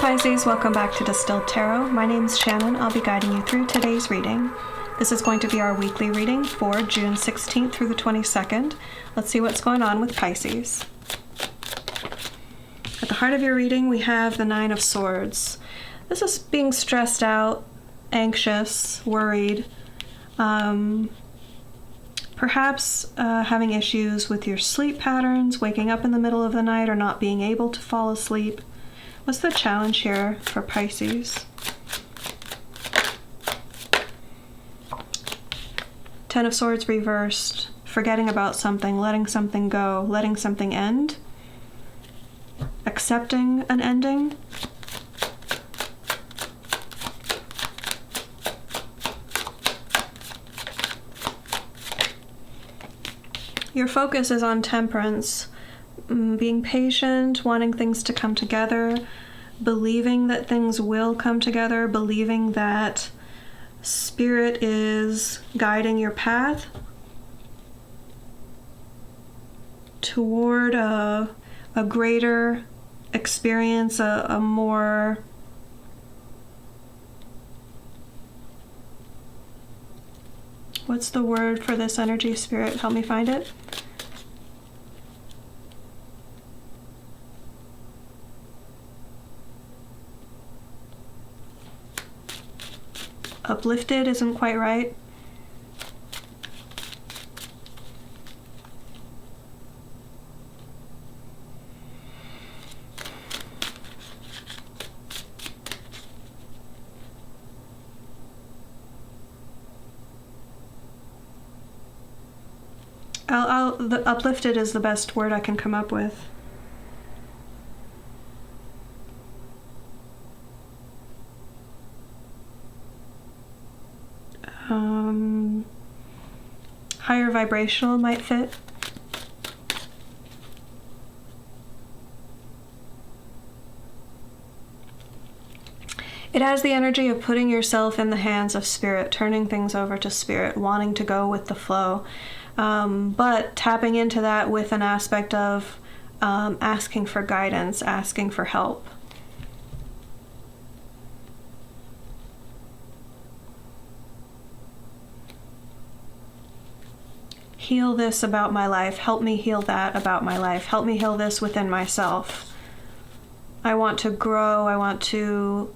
Pisces, welcome back to Distilled Tarot. My name is Shannon. I'll be guiding you through today's reading. This is going to be our weekly reading for June 16th through the 22nd. Let's see what's going on with Pisces. At the heart of your reading, we have the Nine of Swords. This is being stressed out, anxious, worried, perhaps having issues with your sleep patterns, waking up in the middle of the night or not being able to fall asleep. What's the challenge here for Pisces? Ten of Swords reversed, forgetting about something, letting something go, letting something end, accepting an ending. Your focus is on temperance, being patient, wanting things to come together, believing that things will come together, believing that Spirit is guiding your path toward a greater experience, a more what's the word for this energy, Spirit? Help me find it. Uplifted isn't quite right. The uplifted is the best word I can come up with. Higher vibrational might fit. It has the energy of putting yourself in the hands of Spirit, turning things over to Spirit, wanting to go with the flow, but tapping into that with an aspect of asking for guidance, asking for help. Heal this about my life. Help me heal that about my life. Help me heal this within myself. I want to grow. I want to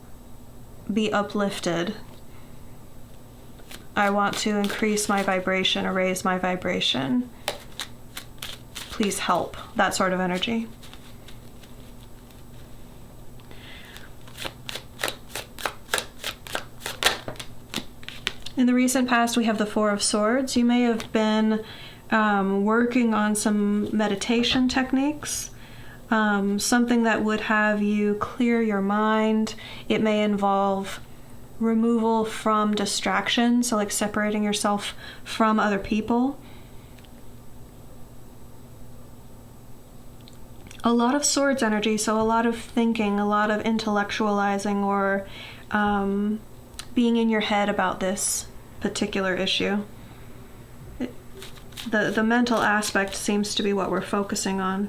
be uplifted. I want to increase my vibration or raise my vibration. Please help. That sort of energy. In the recent past, we have the Four of Swords. You may have been working on some meditation techniques, something that would have you clear your mind. It may involve removal from distraction, so like separating yourself from other people. A lot of Swords energy, so a lot of thinking, a lot of intellectualizing, or being in your head about this particular issue. The mental aspect seems to be what we're focusing on.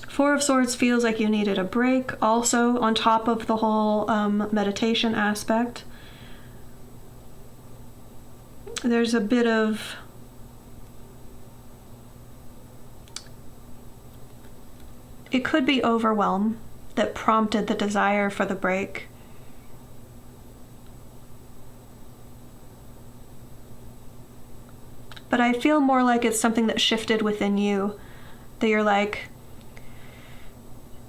Four of Swords feels like you needed a break, also on top of the whole meditation aspect. There's a bit of it could be overwhelm that prompted the desire for the break. But I feel more like it's something that shifted within you, that you're like,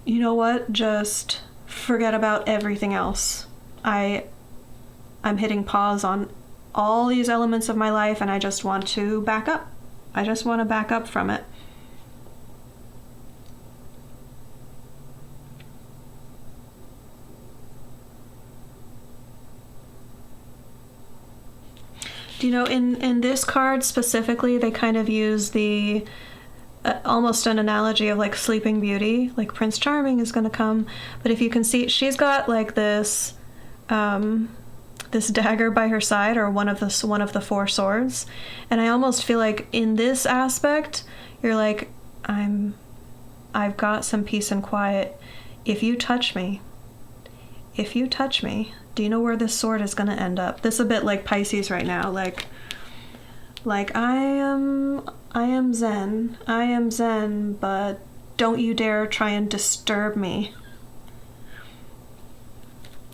you know what, just forget about everything else. I'm hitting pause on all these elements of my life and I just want to back up. I just want to back up from it. Do you know, in this card specifically, they kind of use the almost an analogy of like Sleeping Beauty, like Prince Charming is going to come. But if you can see, she's got like this this dagger by her side, or one of the four swords. And I almost feel like in this aspect, you're like, I've got some peace and quiet. If you touch me, do you know where this sword is going to end up? This is a bit like Pisces right now. Like I am zen, but don't you dare try and disturb me.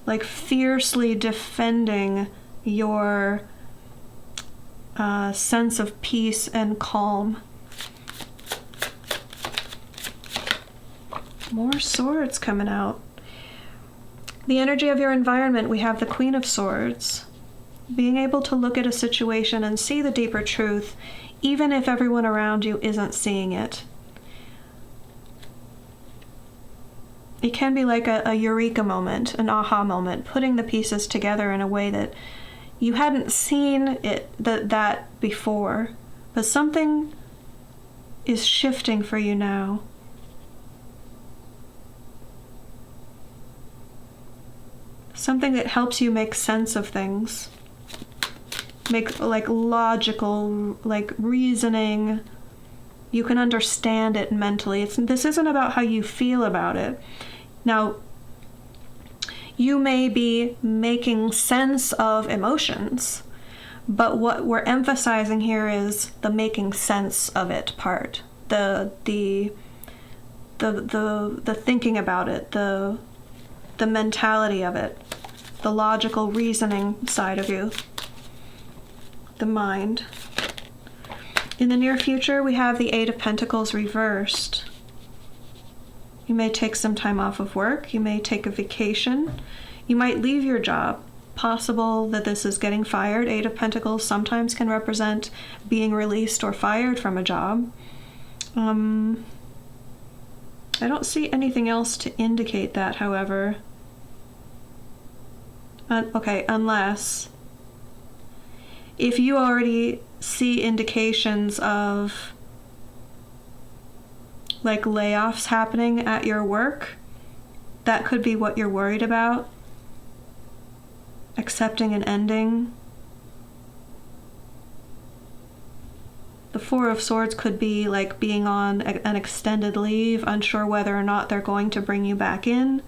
Like fiercely defending your sense of peace and calm. More swords coming out. The energy of your environment, we have the Queen of Swords. Being able to look at a situation and see the deeper truth, even if everyone around you isn't seeing it. It can be like a eureka moment, an aha moment, putting the pieces together in a way that you hadn't seen that before, but something is shifting for you now. Something that helps you make sense of things. Make like logical, like reasoning. You can understand it mentally. This isn't about how you feel about it. Now, you may be making sense of emotions, but what we're emphasizing here is the making sense of it part. The thinking about it, the mentality of it, the logical reasoning side of you, the mind. In the near future, we have the Eight of Pentacles reversed. You may take some time off of work. You may take a vacation. You might leave your job. Possible that this is getting fired. Eight of Pentacles sometimes can represent being released or fired from a job. I don't see anything else to indicate that, however. Okay, unless if you already see indications of like layoffs happening at your work, that could be what you're worried about. Accepting an ending. The Four of Swords could be like being on an extended leave, unsure whether or not they're going to bring you back in.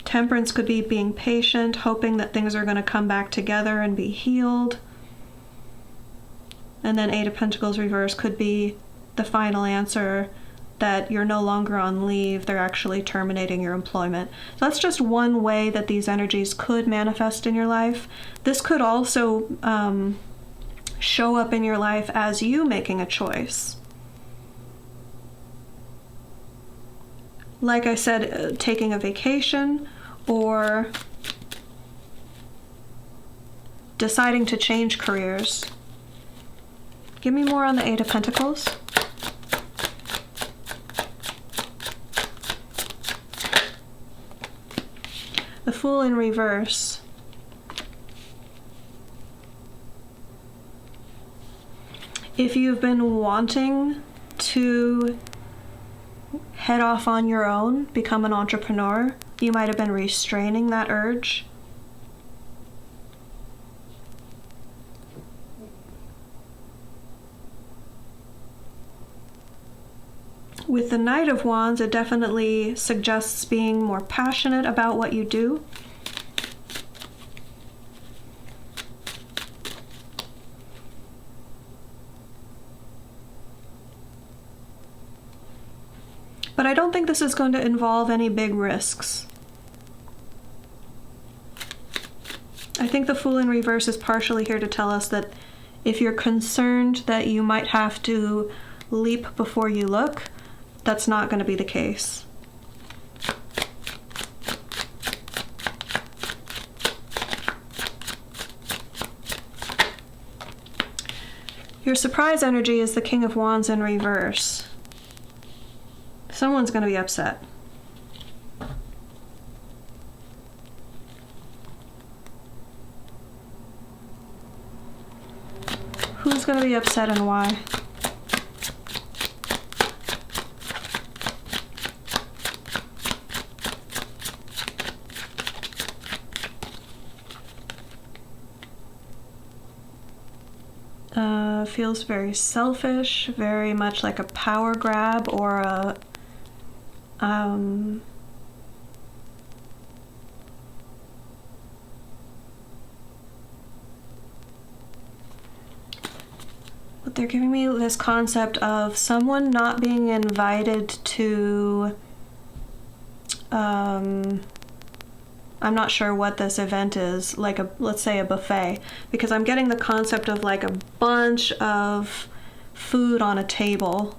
Temperance could be being patient, hoping that things are going to come back together and be healed. And then Eight of Pentacles reverse could be the final answer that you're no longer on leave, they're actually terminating your employment. So that's just one way that these energies could manifest in your life. This could also show up in your life as you making a choice. Like I said, taking a vacation or deciding to change careers. Give me more on the Eight of Pentacles. The Fool in reverse. If you've been wanting to head off on your own, become an entrepreneur, you might have been restraining that urge. With the Knight of Wands, it definitely suggests being more passionate about what you do. But I don't think this is going to involve any big risks. I think the Fool in reverse is partially here to tell us that if you're concerned that you might have to leap before you look, that's not going to be the case. Your surprise energy is the King of Wands in reverse. Someone's going to be upset. Who's going to be upset and why? feels very selfish, very much like a power grab or a but they're giving me this concept of someone not being invited to I'm not sure what this event is, like let's say a buffet, because I'm getting the concept of like a bunch of food on a table.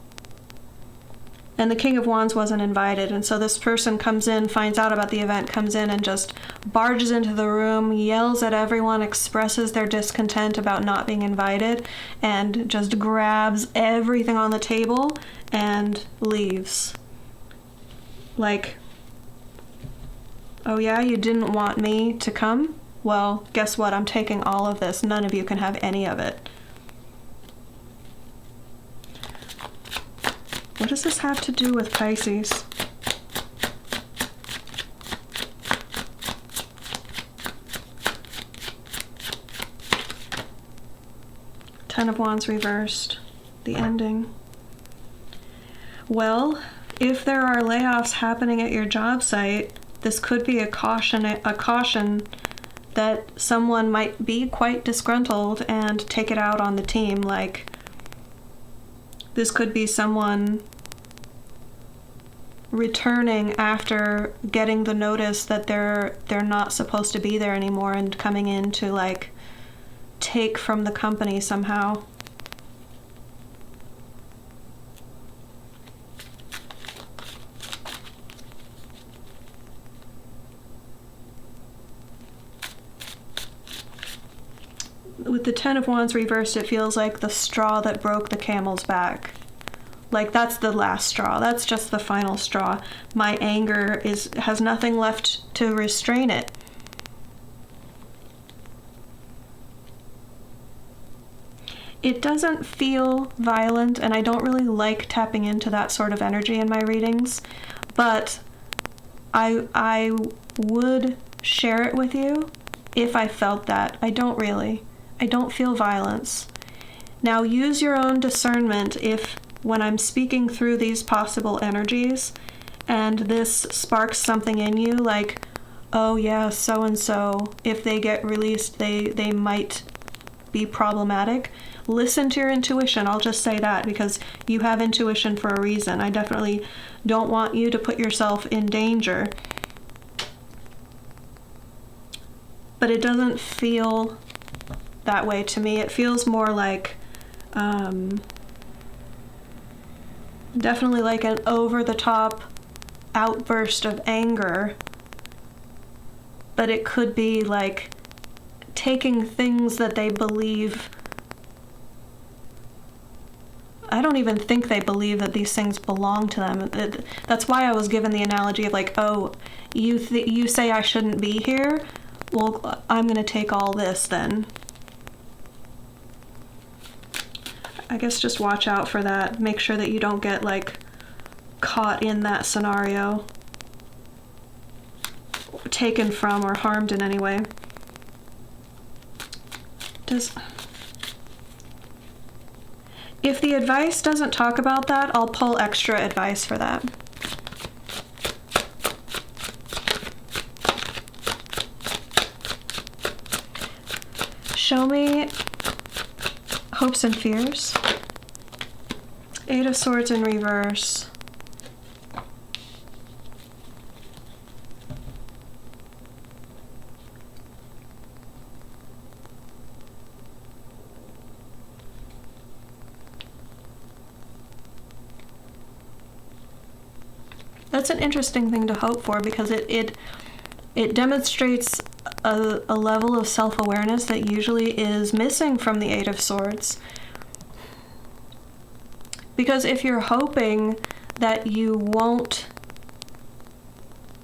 And the King of Wands wasn't invited, and so this person comes in, finds out about the event, comes in and just barges into the room, yells at everyone, expresses their discontent about not being invited, and just grabs everything on the table and leaves. Like, oh yeah, you didn't want me to come? Well, guess what? I'm taking all of this. None of you can have any of it. What does this have to do with Pisces? Ten of Wands reversed. The ending. Well, if there are layoffs happening at your job site, this could be a caution that someone might be quite disgruntled and take it out on the team. Like, this could be someone returning after getting the notice that they're not supposed to be there anymore and coming in to like take from the company somehow. With the Ten of Wands reversed, it feels like the straw that broke the camel's back. Like, that's the last straw. That's just the final straw. My anger has nothing left to restrain it. It doesn't feel violent, and I don't really like tapping into that sort of energy in my readings, but I would share it with you if I felt that. I don't really. I don't feel violence. Now, use your own discernment if, when I'm speaking through these possible energies, and this sparks something in you, like, oh yeah, so-and-so, if they get released, they might be problematic. Listen to your intuition. I'll just say that, because you have intuition for a reason. I definitely don't want you to put yourself in danger. But it doesn't feel that way to me. It feels more like definitely like an over-the-top outburst of anger, but it could be like taking things that they believe. I don't even think they believe that these things belong to them. That's why I was given the analogy of like, oh, you say I shouldn't be here? Well, I'm going to take all this then. I guess just watch out for that. Make sure that you don't get like caught in that scenario, taken from or harmed in any way. If the advice doesn't talk about that, I'll pull extra advice for that. Show me hopes and fears. Eight of Swords in reverse. That's an interesting thing to hope for, because it demonstrates a level of self-awareness that usually is missing from the Eight of Swords. Because if you're hoping that you won't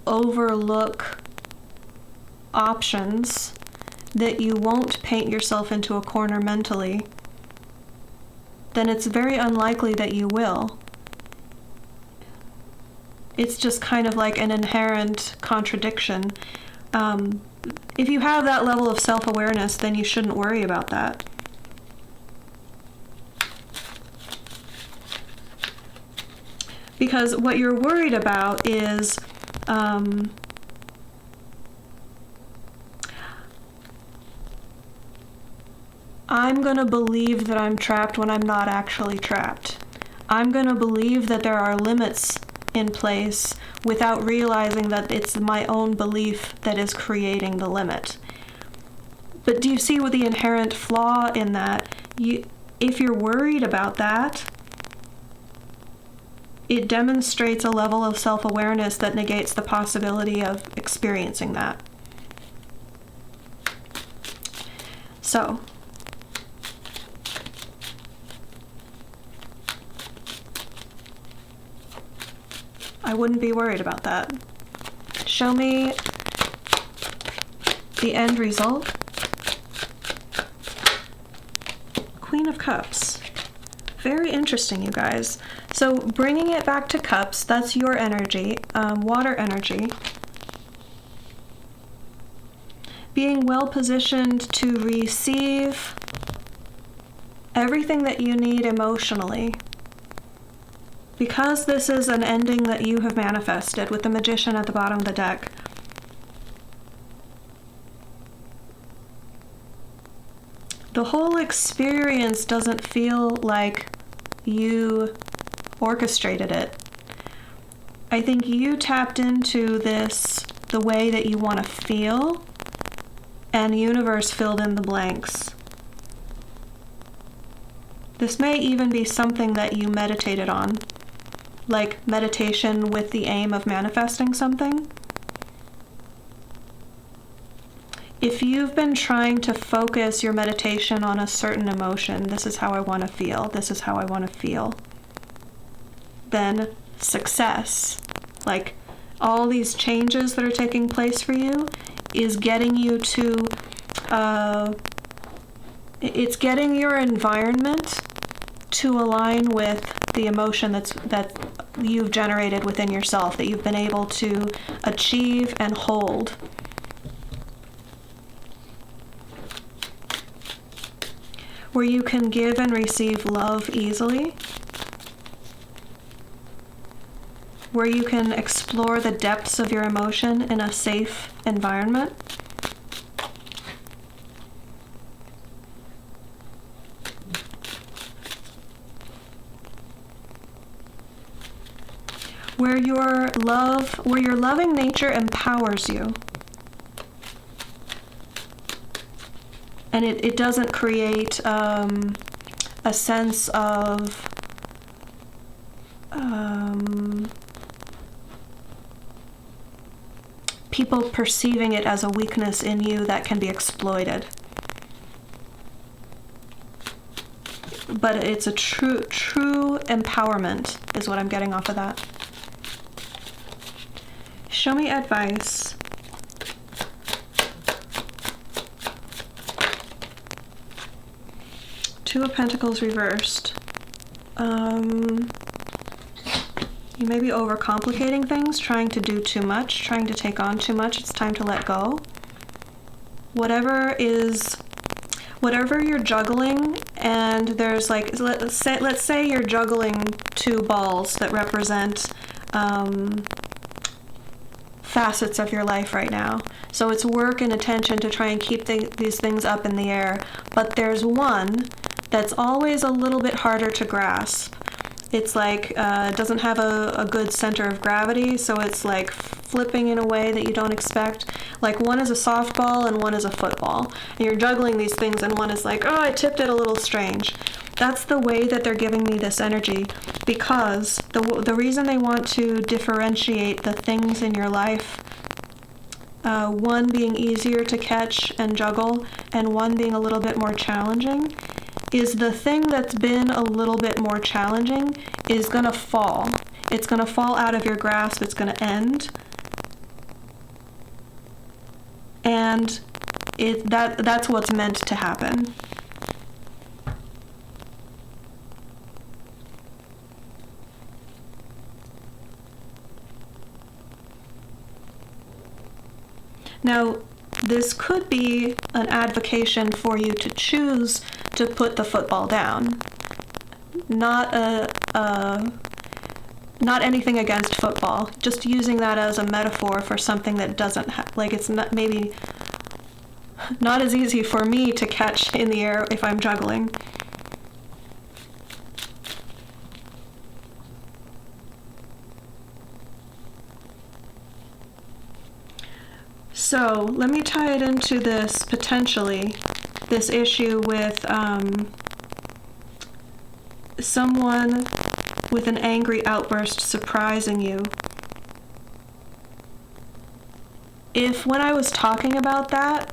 overlook options, that you won't paint yourself into a corner mentally, then it's very unlikely that you will. It's just kind of like an inherent contradiction. If you have that level of self-awareness, then you shouldn't worry about that. Because what you're worried about is I'm going to believe that I'm trapped when I'm not actually trapped. I'm going to believe that there are limits in place without realizing that it's my own belief that is creating the limit. But do you see what the inherent flaw in that? If you're worried about that, it demonstrates a level of self-awareness that negates the possibility of experiencing that. So, I wouldn't be worried about that. Show me the end result. Queen of Cups. Very interesting, you guys. So bringing it back to Cups, that's your energy, water energy. Being well positioned to receive everything that you need emotionally. Because this is an ending that you have manifested with the Magician at the bottom of the deck, the whole experience doesn't feel like you orchestrated it. I think you tapped into this the way that you want to feel, and the universe filled in the blanks. This may even be something that you meditated on. Like meditation with the aim of manifesting something. If you've been trying to focus your meditation on a certain emotion, this is how I want to feel, this is how I want to feel, then success, like all these changes that are taking place for you, is getting you to, it's getting your environment to align with the emotion that you've generated within yourself, that you've been able to achieve and hold. Where you can give and receive love easily. Where you can explore the depths of your emotion in a safe environment. Where your loving nature empowers you. And it doesn't create a sense of people perceiving it as a weakness in you that can be exploited. But it's a true empowerment is what I'm getting off of that. Show me advice. Two of Pentacles reversed. You may be overcomplicating things, trying to do too much, trying to take on too much. It's time to let go. Whatever you're juggling, and there's like, let's say you're juggling two balls that represent facets of your life right now. So it's work and attention to try and keep these things up in the air. But there's one that's always a little bit harder to grasp. It's like it doesn't have a good center of gravity, so it's like flipping in a way that you don't expect. Like one is a softball and one is a football. And you're juggling these things and one is like, oh, I tipped it a little strange. That's the way that they're giving me this energy, because the reason they want to differentiate the things in your life, one being easier to catch and juggle and one being a little bit more challenging, is the thing that's been a little bit more challenging is going to fall. It's going to fall out of your grasp. It's going to end. And that's what's meant to happen. Now, this could be an advocation for you to choose to put the football down. Not not anything against football, just using that as a metaphor for something that doesn't like, it's not, maybe not as easy for me to catch in the air if I'm juggling. So let me tie it into this, potentially, this issue with someone with an angry outburst surprising you. If when I was talking about that,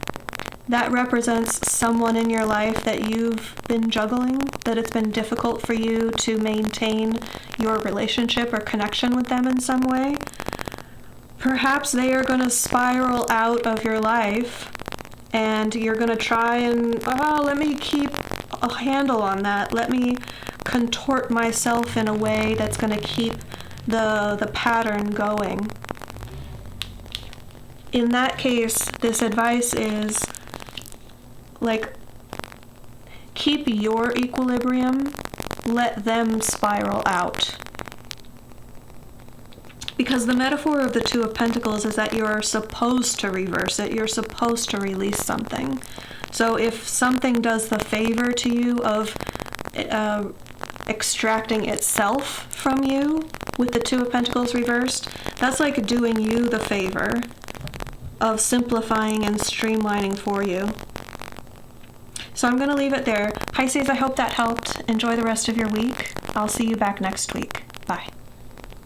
that represents someone in your life that you've been juggling, that it's been difficult for you to maintain your relationship or connection with them in some way, perhaps they are going to spiral out of your life, and you're going to try and, oh, let me keep a handle on that. Let me contort myself in a way that's going to keep the pattern going. In that case, this advice is, like, keep your equilibrium, let them spiral out. Because the metaphor of the Two of Pentacles is that you're supposed to reverse it, you're supposed to release something. So if something does the favor to you of extracting itself from you with the Two of Pentacles reversed, that's like doing you the favor of simplifying and streamlining for you. So I'm going to leave it there. Pisces, I hope that helped. Enjoy the rest of your week. I'll see you back next week. Bye.